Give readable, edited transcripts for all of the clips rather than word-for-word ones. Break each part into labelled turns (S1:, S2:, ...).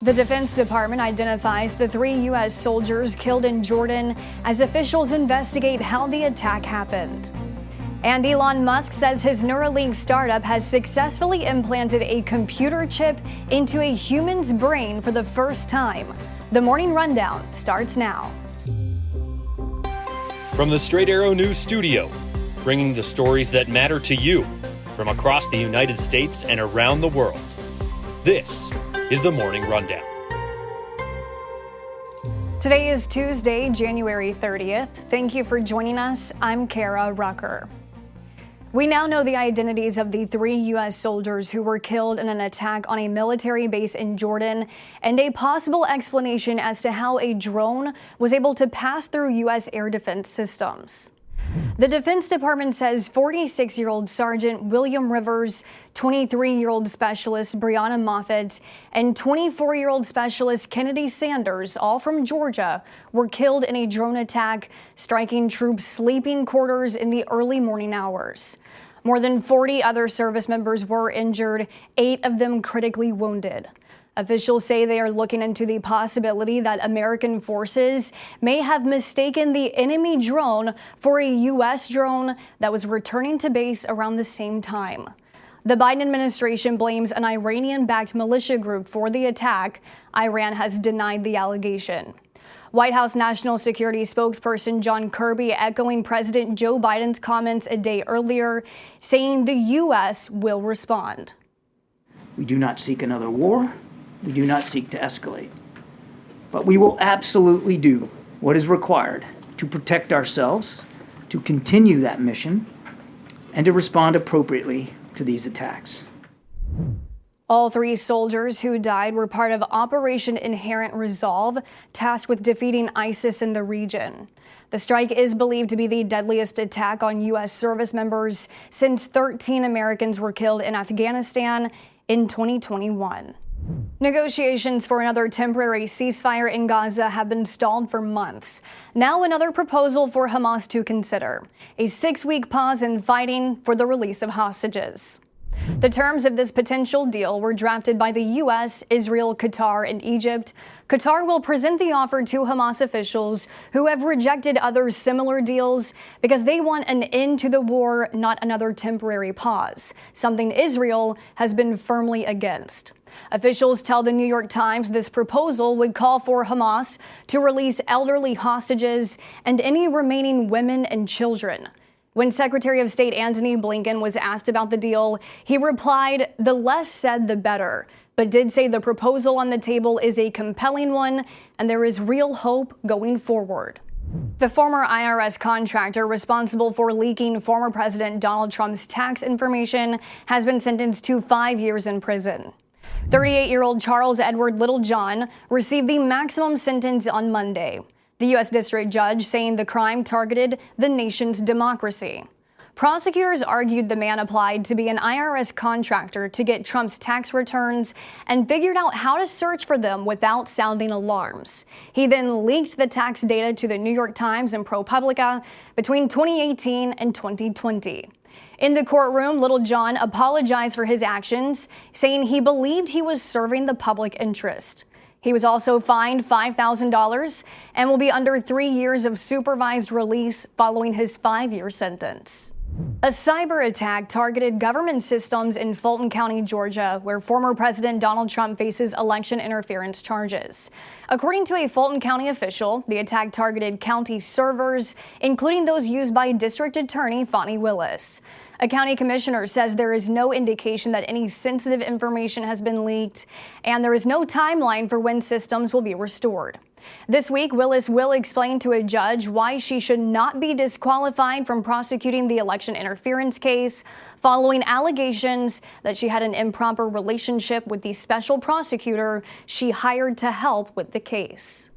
S1: The Defense Department identifies the 3 U.S. soldiers killed in Jordan as officials investigate how the attack happened. And Elon Musk says his Neuralink startup has successfully implanted a computer chip into a human's brain for the first time. The Morning Rundown starts now.
S2: From the Straight Arrow News Studio, bringing the stories that matter to you from across the United States and around the world. This is the Morning Rundown.
S1: Today is Tuesday, January 30th. Thank you for joining us. I'm Kara Rucker. We now know the identities of the 3 U.S. soldiers who were killed in an attack on a military base in Jordan and a possible explanation as to how a drone was able to pass through U.S. air defense systems. The Defense Department says 46-year-old Sergeant William Rivers, 23-year-old Specialist Brianna Moffitt, and 24-year-old Specialist Kennedy Sanders, all from Georgia, were killed in a drone attack, striking troops' sleeping quarters in the early morning hours. More than 40 other service members were injured, 8 of them critically wounded. Officials say they are looking into the possibility that American forces may have mistaken the enemy drone for a U.S. drone that was returning to base around the same time. The Biden administration blames an Iranian-backed militia group for the attack. Iran has denied the allegation. White House National Security spokesperson John Kirby echoing President Joe Biden's comments a day earlier, saying the U.S. will respond.
S3: We do not seek another war. We do not seek to escalate, but we will absolutely do what is required to protect ourselves, to continue that mission, and to respond appropriately to these attacks.
S1: All 3 soldiers who died were part of Operation Inherent Resolve, tasked with defeating ISIS in the region. The strike is believed to be the deadliest attack on U.S. service members since 13 Americans were killed in Afghanistan in 2021. Negotiations for another temporary ceasefire in Gaza have been stalled for months. Now another proposal for Hamas to consider: a 6-week pause in fighting for the release of hostages. The terms of this potential deal were drafted by the U.S., Israel, Qatar, and Egypt. Qatar will present the offer to Hamas officials who have rejected other similar deals because they want an end to the war, not another temporary pause, something Israel has been firmly against. Officials tell the New York Times this proposal would call for Hamas to release elderly hostages and any remaining women and children. When Secretary of State Antony Blinken was asked about the deal, he replied, "The less said, the better," but did say the proposal on the table is a compelling one and there is real hope going forward. The former IRS contractor responsible for leaking former President Donald Trump's tax information has been sentenced to 5 years in prison. 38-year-old Charles Edward Littlejohn received the maximum sentence on Monday. The U.S. District Judge saying the crime targeted the nation's democracy. Prosecutors argued the man applied to be an IRS contractor to get Trump's tax returns and figured out how to search for them without sounding alarms. He then leaked the tax data to the New York Times and ProPublica between 2018 and 2020. In the courtroom, Littlejohn apologized for his actions, saying he believed he was serving the public interest. He was also fined $5,000 and will be under 3 years of supervised release following his 5-year sentence. A cyber attack targeted government systems in Fulton County, Georgia, where former President Donald Trump faces election interference charges. According to a Fulton County official, the attack targeted county servers, including those used by District Attorney Fani Willis. A county commissioner says there is no indication that any sensitive information has been leaked, and there is no timeline for when systems will be restored. This week, Willis will explain to a judge why she should not be disqualified from prosecuting the election interference case following allegations that she had an improper relationship with the special prosecutor she hired to help with the case.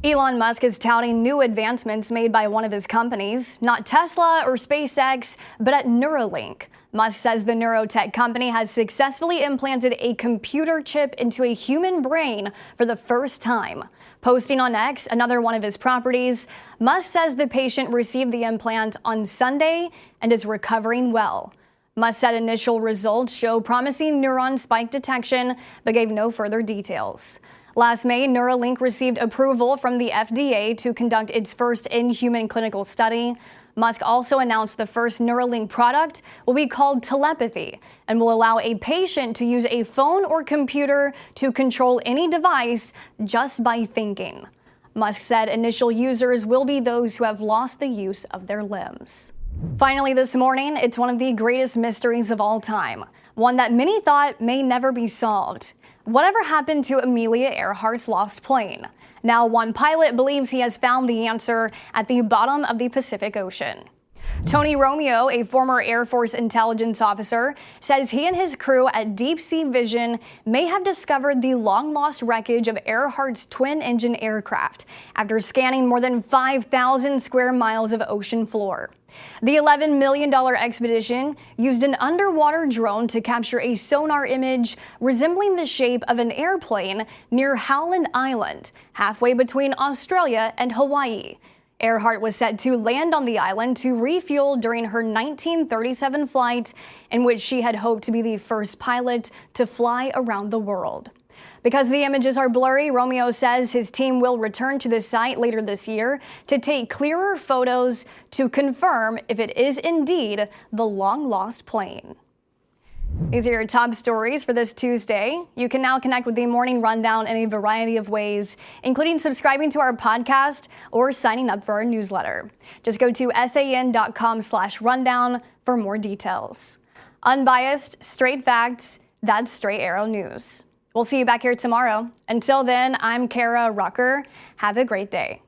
S1: Elon Musk is touting new advancements made by one of his companies, not Tesla or SpaceX, but at Neuralink. Musk says the neurotech company has successfully implanted a computer chip into a human brain for the first time. Posting on X, another one of his properties, Musk says the patient received the implant on Sunday and is recovering well. Musk said initial results show promising neuron spike detection, but gave no further details. Last May, Neuralink received approval from the FDA to conduct its first in-human clinical study. Musk also announced the first Neuralink product will be called telepathy and will allow a patient to use a phone or computer to control any device just by thinking. Musk said initial users will be those who have lost the use of their limbs. Finally this morning, it's one of the greatest mysteries of all time, one that many thought may never be solved. Whatever happened to Amelia Earhart's lost plane? Now one pilot believes he has found the answer at the bottom of the Pacific Ocean. Tony Romeo, a former Air Force intelligence officer, says he and his crew at Deep Sea Vision may have discovered the long-lost wreckage of Earhart's twin-engine aircraft after scanning more than 5,000 square miles of ocean floor. The $11 million expedition used an underwater drone to capture a sonar image resembling the shape of an airplane near Howland Island, halfway between Australia and Hawaii. Earhart was set to land on the island to refuel during her 1937 flight, in which she had hoped to be the first pilot to fly around the world. Because the images are blurry, Romeo says his team will return to the site later this year to take clearer photos to confirm if it is indeed the long-lost plane. These are your top stories for this Tuesday. You can now connect with the Morning Rundown in a variety of ways, including subscribing to our podcast or signing up for our newsletter. Just go to san.com/rundown for more details. Unbiased, straight facts, that's Straight Arrow News. We'll see you back here tomorrow. Until then, I'm Kara Rucker. Have a great day.